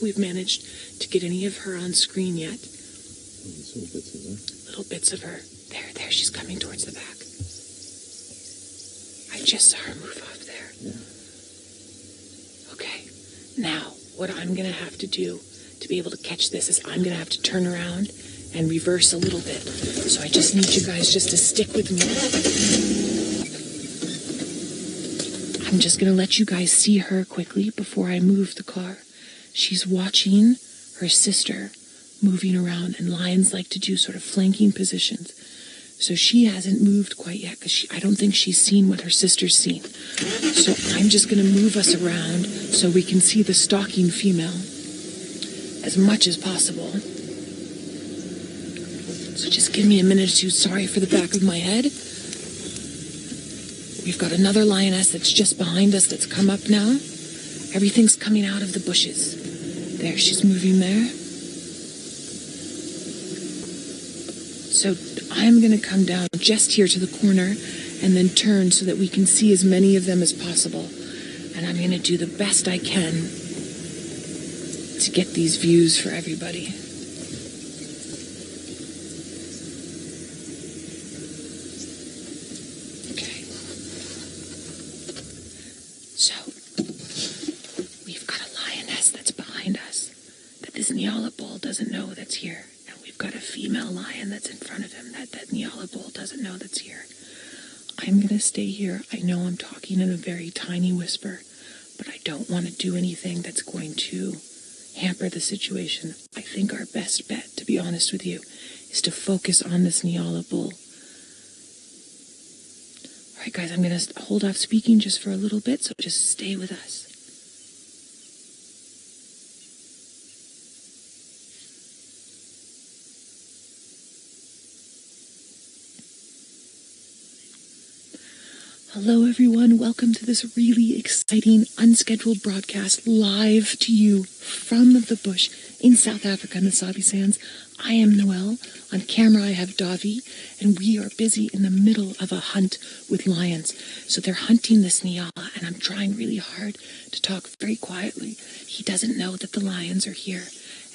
we've managed to get any of her on screen yet. Little bits of her. Little bits of her. There, she's coming towards the back. I just saw her move off there. Yeah. Okay, now what I'm going to have to do to be able to catch this is I'm going to have to turn around and reverse a little bit. So I just need you guys just to stick with me. I'm just going to let you guys see her quickly before I move the car. She's watching her sister moving around, and lions like to do sort of flanking positions. So she hasn't moved quite yet because I don't think she's seen what her sister's seen. So I'm just going to move us around so we can see the stalking female as much as possible. So just give me a minute or two. Sorry for the back of my head. We've got another lioness that's just behind us that's come up now. Everything's coming out of the bushes. There, she's moving there. So I'm going to come down just here to the corner and then turn so that we can see as many of them as possible. And I'm going to do the best I can to get these views for everybody. Okay. So, we've got a lioness that's behind us that this Nyala bull doesn't know that's here. We've got a female lion that's in front of him that Nyala bull doesn't know that's here. I'm going to stay here. I know I'm talking in a very tiny whisper, but I don't want to do anything that's going to hamper the situation. I think our best bet, to be honest with you, is to focus on this Nyala bull. All right, guys, I'm going to hold off speaking just for a little bit, so just stay with us. Hello everyone, welcome to this really exciting, unscheduled broadcast live to you from the bush in South Africa in the Sabi Sands. I am Noelle, on camera I have Davi, and we are busy in the middle of a hunt with lions. So they're hunting this Nyala, and I'm trying really hard to talk very quietly. He doesn't know that the lions are here.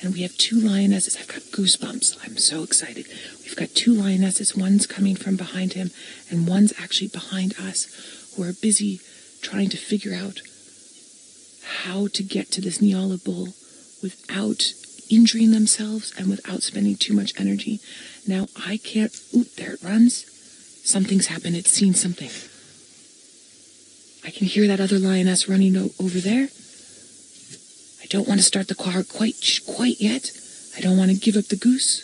And we have two lionesses. I've got goosebumps. I'm so excited. We've got two lionesses. One's coming from behind him, and one's actually behind us, who are busy trying to figure out how to get to this Nyala bull without injuring themselves and without spending too much energy. Now, I can't... Oop, there it runs. Something's happened. It's seen something. I can hear that other lioness running over there. I don't want to start the car quite yet. I don't want to give up the goose.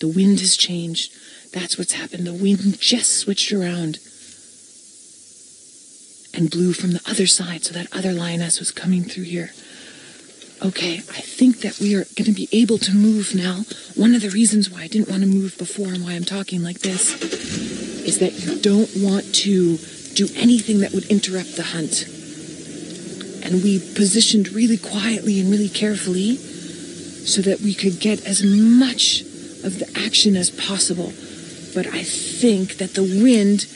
The wind has changed. That's what's happened. The wind just switched around and blew from the other side, so that other lioness was coming through here. Okay, I think that we are going to be able to move now. One of the reasons why I didn't want to move before and why I'm talking like this is that you don't want to do anything that would interrupt the hunt. And we positioned really quietly and really carefully so that we could get as much of the action as possible. But I think that the wind...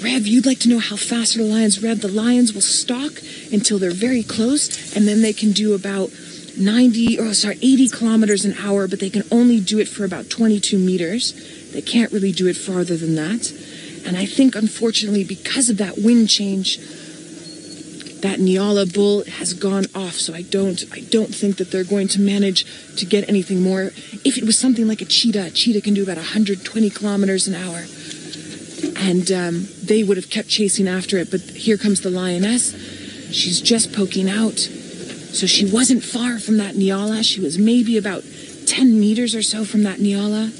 Rev, you'd like to know how fast the lions rev? The lions will stalk until they're very close, and then they can do about 80 kilometers an hour, but they can only do it for about 22 meters. They can't really do it farther than that. And I think, unfortunately, because of that wind change, that Nyala bull has gone off, so I don't think that they're going to manage to get anything more. If it was something like a cheetah can do about 120 kilometers an hour. And they would have kept chasing after it, but here comes the lioness. She's just poking out. So she wasn't far from that Nyala. She was maybe about 10 meters or so from that Nyala.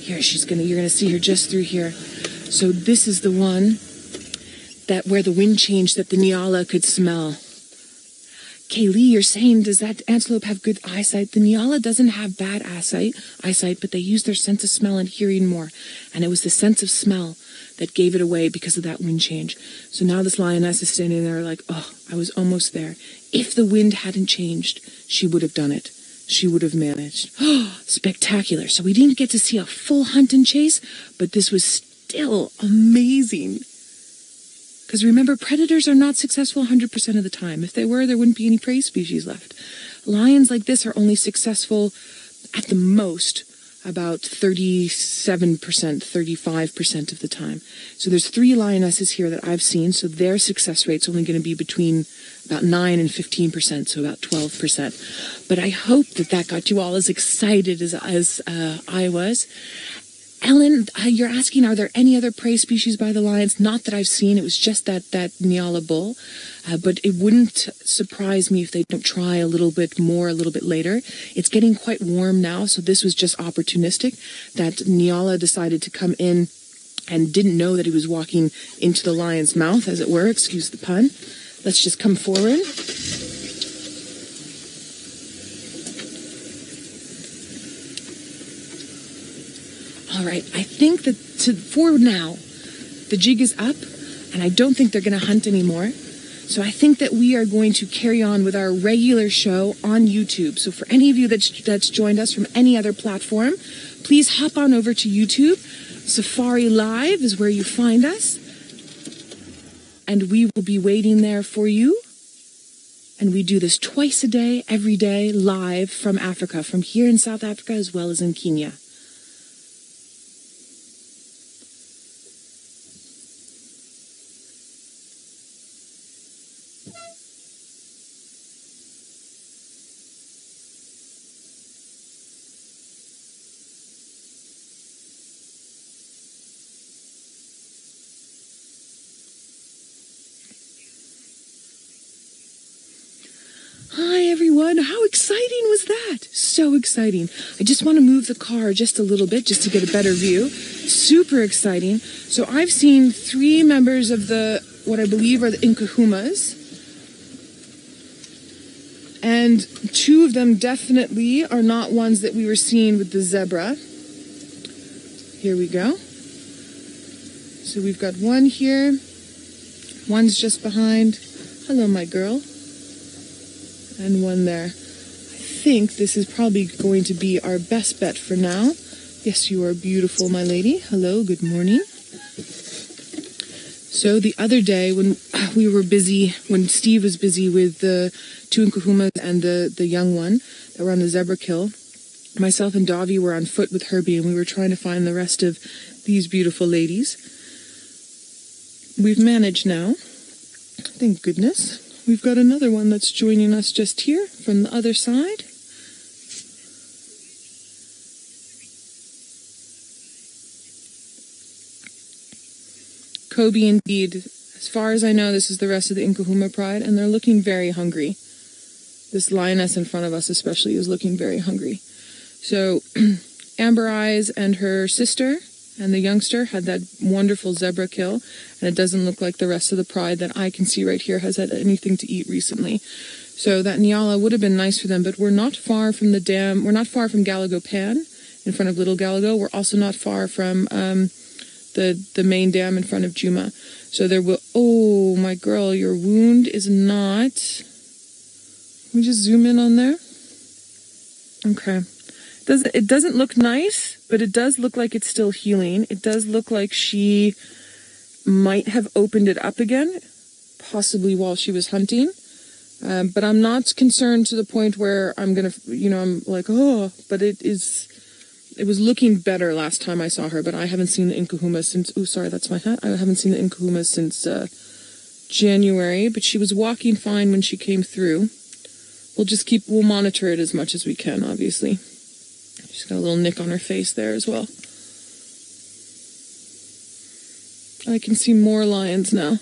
Here, you're gonna see her just through here. So this is the one where the wind changed that the Nyala could smell. Kaylee, you're saying, does that antelope have good eyesight? The Nyala doesn't have bad eyesight, but they use their sense of smell and hearing more. And it was the sense of smell that gave it away because of that wind change. So now this lioness is standing there like, oh, I was almost there. If the wind hadn't changed, she would have done it. She would have managed. Oh, spectacular. So we didn't get to see a full hunt and chase, but this was still amazing. Because remember, predators are not successful 100% of the time. If they were, there wouldn't be any prey species left. Lions like this are only successful at the most about 37%, 35% of the time. So there's 3 lionesses here that I've seen, so their success rate's only going to be between about 9 and 15%, so about 12%. But I hope that got you all as excited as I was. Ellen, you're asking, are there any other prey species by the lions? Not that I've seen. It was just that Nyala bull. But it wouldn't surprise me if they don't try a little bit more a little bit later. It's getting quite warm now, so this was just opportunistic. That Nyala decided to come in and didn't know that he was walking into the lion's mouth, as it were. Excuse the pun. Let's just come forward. All right, I think that for now, the jig is up, and I don't think they're going to hunt anymore. So I think that we are going to carry on with our regular show on YouTube. So for any of you that's joined us from any other platform, please hop on over to YouTube. Safari Live is where you find us. And we will be waiting there for you. And we do this twice a day, every day, live from Africa, from here in South Africa as well as in Kenya. Hi everyone, how exciting was that? So exciting. I just want to move the car just a little bit just to get a better view. Super exciting. So I've seen 3 members of what I believe are the Nkuhumas. And 2 of them definitely are not ones that we were seeing with the zebra. Here we go. So we've got one here. One's just behind. Hello, my girl. And one there. I think this is probably going to be our best bet for now. Yes, you are beautiful, my lady. Hello, good morning. So the other day when we were busy, when Steve was busy with the 2 Nkuhumas and the young one that were on the zebra kill, myself and Davi were on foot with Herbie, and we were trying to find the rest of these beautiful ladies. We've managed now. Thank goodness. We've got another one that's joining us just here from the other side. Kobe indeed. As far as I know, this is the rest of the Nkuhuma Pride, and they're looking very hungry. This lioness in front of us especially is looking very hungry. So Amber Eyes and her sister and the youngster had that wonderful zebra kill, and it doesn't look like the rest of the pride that I can see right here has had anything to eat recently. So that Nyala would have been nice for them, but we're not far from the dam. We're not far from Galago Pan in front of Little Galago. We're also not far from the main dam in front of Djuma. So there will... Oh, my girl, your wound is not... Let me just zoom in on there. Okay. It doesn't look nice, but it does look like it's still healing. It does look like she might have opened it up again, possibly while she was hunting. But I'm not concerned to the point where I'm going to, I'm like, oh, but it was looking better last time I saw her, but I haven't seen the Nkuhuma since, oh, sorry, that's my hat. I haven't seen the Nkuhuma since January, but she was walking fine when she came through. We'll monitor it as much as we can, obviously. She's got a little nick on her face there as well. I can see more lions now.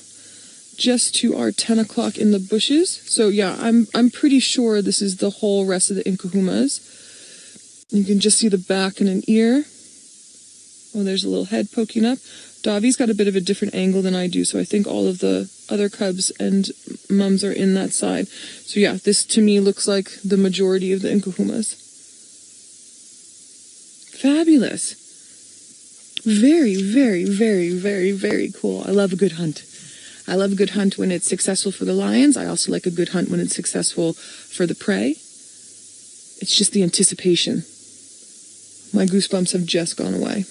Just to our 10 o'clock in the bushes. So yeah, I'm pretty sure this is the whole rest of the Nkuhumas. You can just see the back and an ear. Oh, there's a little head poking up. Davi's got a bit of a different angle than I do, so I think all of the other cubs and mums are in that side. So yeah, this to me looks like the majority of the Nkuhumas. Fabulous. Very, very, very, very, very cool. I love a good hunt. I love a good hunt when it's successful for the lions. I also like a good hunt when it's successful for the prey. It's just the anticipation. My goosebumps have just gone away.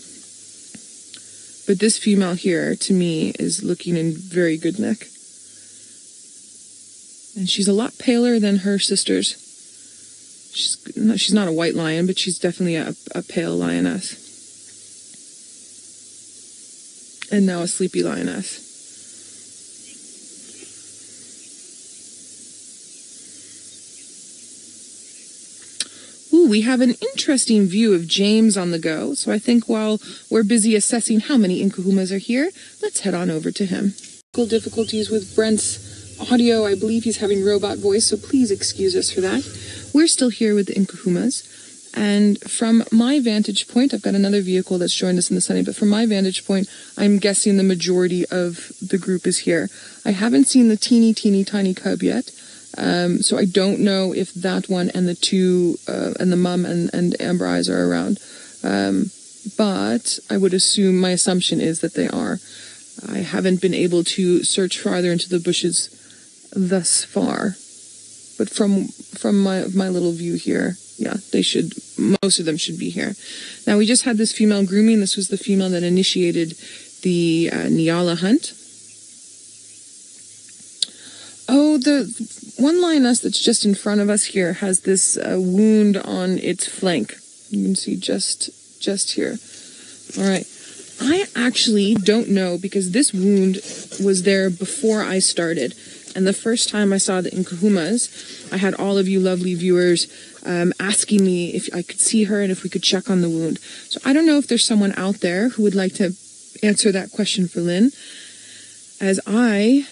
But this female here, to me, is looking in very good nick. And she's a lot paler than her sisters. She's not a white lion, but she's definitely a pale lioness. And now a sleepy lioness. Ooh, we have an interesting view of James on the go. So I think while we're busy assessing how many Nkuhumas are here, let's head on over to him. Difficulties with Brent's audio. I believe he's having robot voice, so please excuse us for that. We're still here with the Nkuhumas. And from my vantage point, I've got another vehicle that's joined us in the sunny, but from my vantage point, I'm guessing the majority of the group is here. I haven't seen the teeny tiny cub yet. So I don't know if that one and the two, and the mum and Amber Eyes are around. But I would assume, my assumption is that they are. I haven't been able to search farther into the bushes thus far. But from my little view here, yeah, most of them should be here. Now, we just had this female grooming. This was the female that initiated the Nyala hunt. Oh, the one lioness that's just in front of us here has this wound on its flank. You can see just here. All right. I actually don't know, because this wound was there before I started. And the first time I saw the Nkuhumas, I had all of you lovely viewers asking me if I could see her and if we could check on the wound. So I don't know if there's someone out there who would like to answer that question for Lynn, as I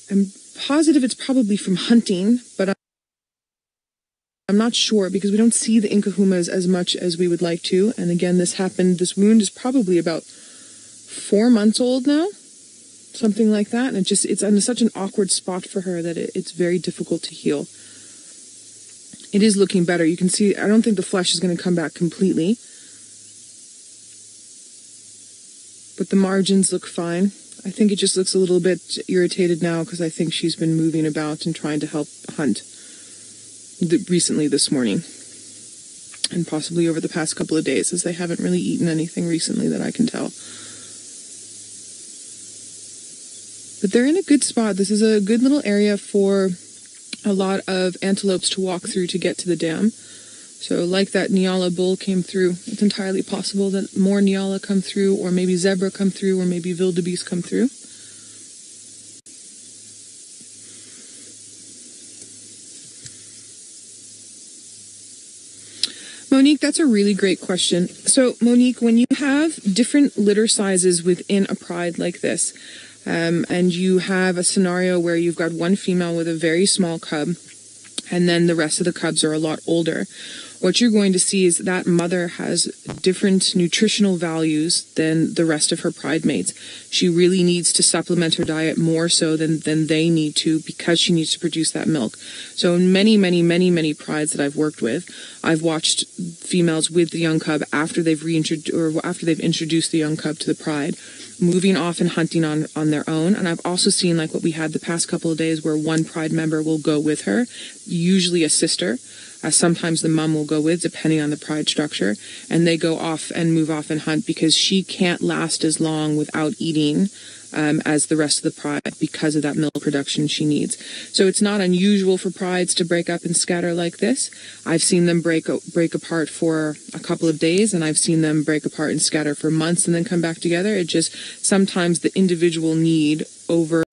am positive it's probably from hunting, but I'm not sure, because we don't see the Nkuhumas as much as we would like to. And again, this wound is probably about 4 months old now, something like that. And it's on such an awkward spot for her that it's very difficult to heal. It is looking better. You can see, I don't think the flesh is going to come back completely, but the margins look fine. I think it just looks a little bit irritated now, because I think she's been moving about and trying to help hunt recently this morning, and possibly over the past couple of days, as they haven't really eaten anything recently that I can tell. But they're in a good spot. This is a good little area for a lot of antelopes to walk through to get to the dam. So like that Nyala bull came through, it's entirely possible that more Nyala come through, or maybe zebra come through, or maybe wildebeest come through. Monique, that's a really great question. So Monique, when you have different litter sizes within a pride like this, and you have a scenario where you've got one female with a very small cub, and then the rest of the cubs are a lot older, what you're going to see is that mother has different nutritional values than the rest of her pride mates. She really needs to supplement her diet more so than they need to, because she needs to produce that milk. So in many prides that I've worked with, I've watched females with the young cub after they've introduced the young cub to the pride, moving off and hunting on their own. And I've also seen, like what we had the past couple of days, where one pride member will go with her, usually a sister. Sometimes the mom will go with, depending on the pride structure, and they go off and move off and hunt, because she can't last as long without eating as the rest of the pride, because of that milk production she needs. So it's not unusual for prides to break up and scatter like this. I've seen them break apart for a couple of days, and I've seen them break apart and scatter for months and then come back together. It just, sometimes the individual need over.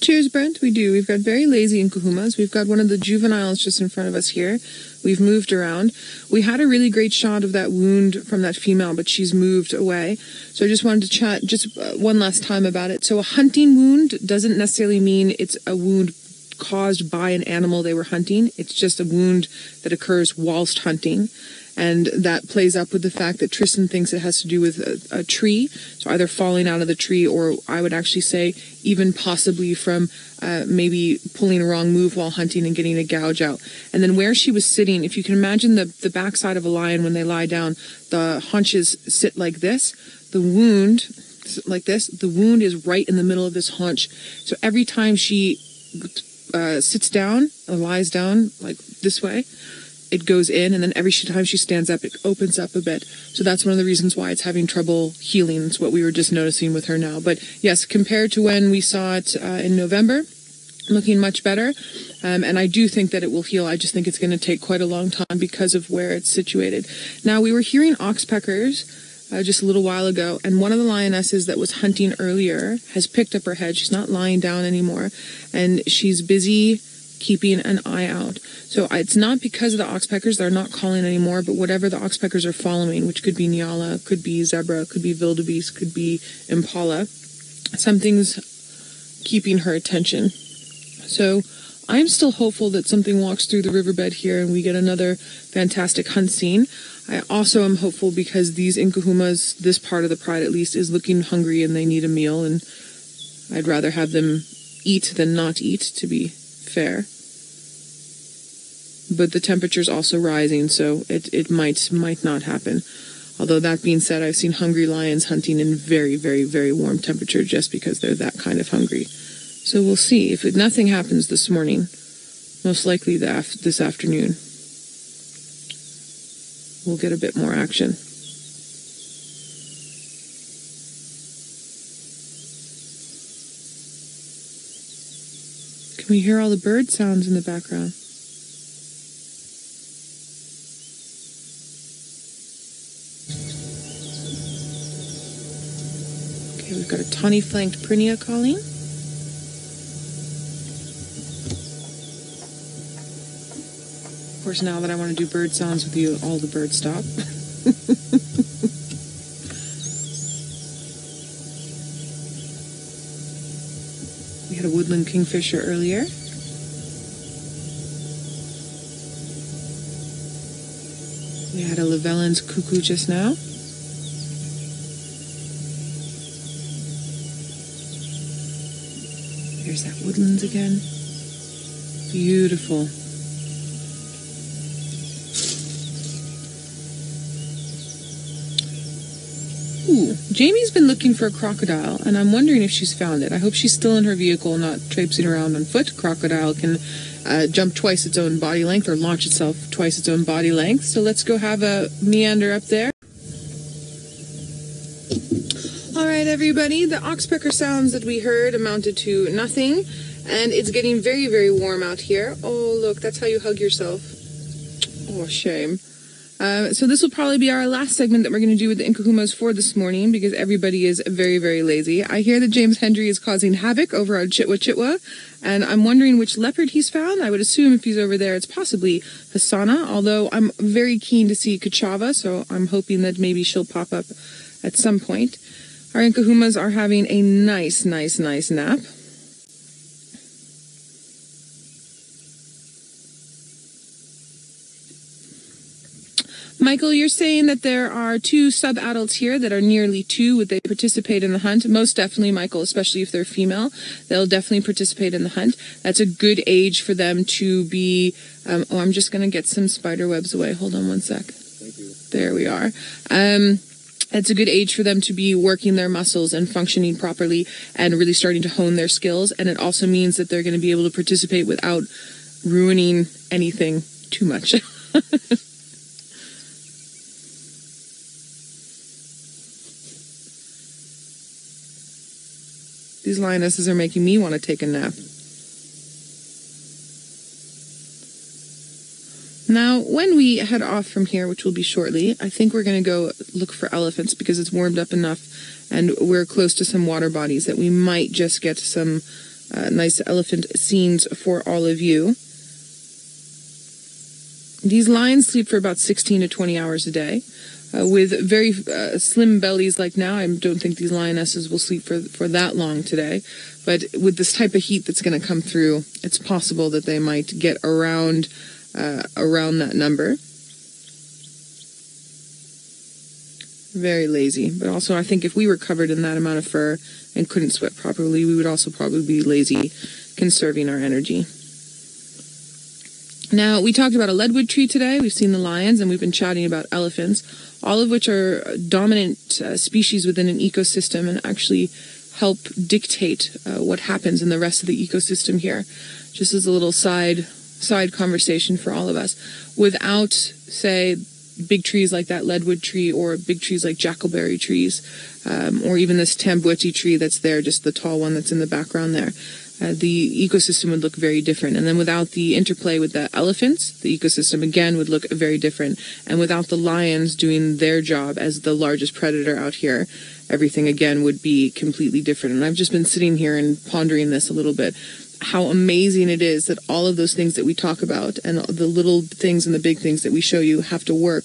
Cheers, Brent. We do. We've got very lazy Nkuhumas. We've got one of the juveniles just in front of us here. We've moved around. We had a really great shot of that wound from that female, but she's moved away. So I just wanted to chat just one last time about it. So a hunting wound doesn't necessarily mean it's a wound caused by an animal they were hunting. It's just a wound that occurs whilst hunting. And that plays up with the fact that Tristan thinks it has to do with a tree, so either falling out of the tree, or I would actually say even possibly from maybe pulling a wrong move while hunting and getting a gouge out. And then where she was sitting, if you can imagine the backside of a lion when they lie down, the haunches sit like this, the wound like this, the wound is right in the middle of this haunch. So every time she sits down or lies down like this way, it goes in, and then every time she stands up, it opens up a bit. So that's one of the reasons why it's having trouble healing. It's what we were just noticing with her now. But yes, compared to when we saw it in November, looking much better. And I do think that it will heal. I just think it's going to take quite a long time because of where it's situated. Now, we were hearing oxpeckers just a little while ago, and one of the lionesses that was hunting earlier has picked up her head. She's not lying down anymore, and she's busy keeping an eye out. So it's not because of the oxpeckers. They're not calling anymore, but whatever the oxpeckers are following, which could be nyala, could be zebra, could be wildebeest, could be impala, something's keeping her attention. So I'm still hopeful that something walks through the riverbed here and we get another fantastic hunt scene. I also am hopeful because these Nkuhumas, this part of the pride at least, is looking hungry and they need a meal, and I'd rather have them eat than not eat, to be fair. But the temperature's also rising, so it might not happen. Although that being said, I've seen hungry lions hunting in very, very, very warm temperature just because they're that kind of hungry. So we'll see. If nothing happens this morning, most likely this afternoon, we'll get a bit more action. Can we hear all the bird sounds in the background? Okay, we've got a tawny-flanked prinia calling. Of course, now that I want to do bird sounds with you, all the birds stop. We had a woodland kingfisher earlier. We had a Llewellyn's cuckoo just now. There's that woodlands again. Beautiful. Ooh, Jamie's been looking for a crocodile, and I'm wondering if she's found it. I hope she's still in her vehicle, not traipsing around on foot. Crocodile can jump twice its own body length or launch itself twice its own body length. So let's go have a meander up there. All right, everybody. The oxpecker sounds that we heard amounted to nothing, and it's getting very, very warm out here. Oh, look, that's how you hug yourself. Oh, shame. So this will probably be our last segment that we're going to do with the Nkuhumas for this morning because everybody is very, very lazy. I hear that James Hendry is causing havoc over on Chitwa, and I'm wondering which leopard he's found. I would assume if he's over there, it's possibly Hasana, although I'm very keen to see Kachava, so I'm hoping that maybe she'll pop up at some point. Our Nkuhumas are having a nice nap. Michael, you're saying that there are 2 sub-adults here that are nearly 2. Would they participate in the hunt? Most definitely, Michael, especially if they're female. They'll definitely participate in the hunt. That's a good age for them to be... I'm just going to get some spider webs away. Hold on one sec. Thank you. There we are. It's a good age for them to be working their muscles and functioning properly and really starting to hone their skills. And it also means that they're going to be able to participate without ruining anything too much. These lionesses are making me want to take a nap. Now, when we head off from here, which will be shortly, I think we're going to go look for elephants because it's warmed up enough and we're close to some water bodies that we might just get some nice elephant scenes for all of you. These lions sleep for about 16 to 20 hours a day. With very slim bellies like now, I don't think these lionesses will sleep for that long today. But with this type of heat that's going to come through, it's possible that they might get around that number. Very lazy. But also, I think if we were covered in that amount of fur and couldn't sweat properly, we would also probably be lazy conserving our energy. Now, we talked about a leadwood tree today. We've seen the lions, and we've been chatting about elephants, all of which are dominant species within an ecosystem and actually help dictate what happens in the rest of the ecosystem here. Just as a little side side conversation for all of us. Without, say, big trees like that leadwood tree, or big trees like jackalberry trees, or even this tambweti tree that's there, just the tall one that's in the background there, the ecosystem would look very different. And then without the interplay with the elephants, the ecosystem again would look very different. And without the lions doing their job as the largest predator out here, everything again would be completely different. And I've just been sitting here and pondering this a little bit, how amazing it is that all of those things that we talk about and the little things and the big things that we show you have to work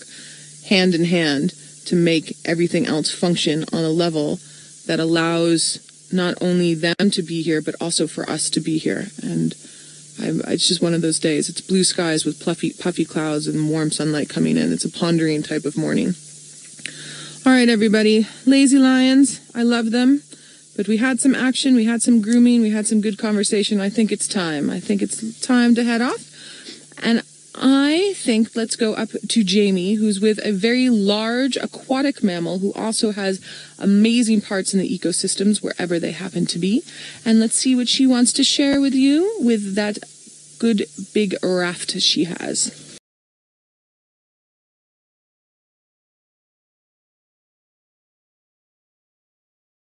hand in hand to make everything else function on a level that allows not only them to be here, but also for us to be here. And it's just one of those days. It's blue skies with puffy clouds and warm sunlight coming in. It's a pondering type of morning. All right, everybody. Lazy lions, I love them. But we had some action, we had some grooming, we had some good conversation. I think it's time. I think it's time to head off. And I think let's go up to Jamie, who's with a very large aquatic mammal who also has amazing parts in the ecosystems wherever they happen to be. And let's see what she wants to share with you with that good big raft she has.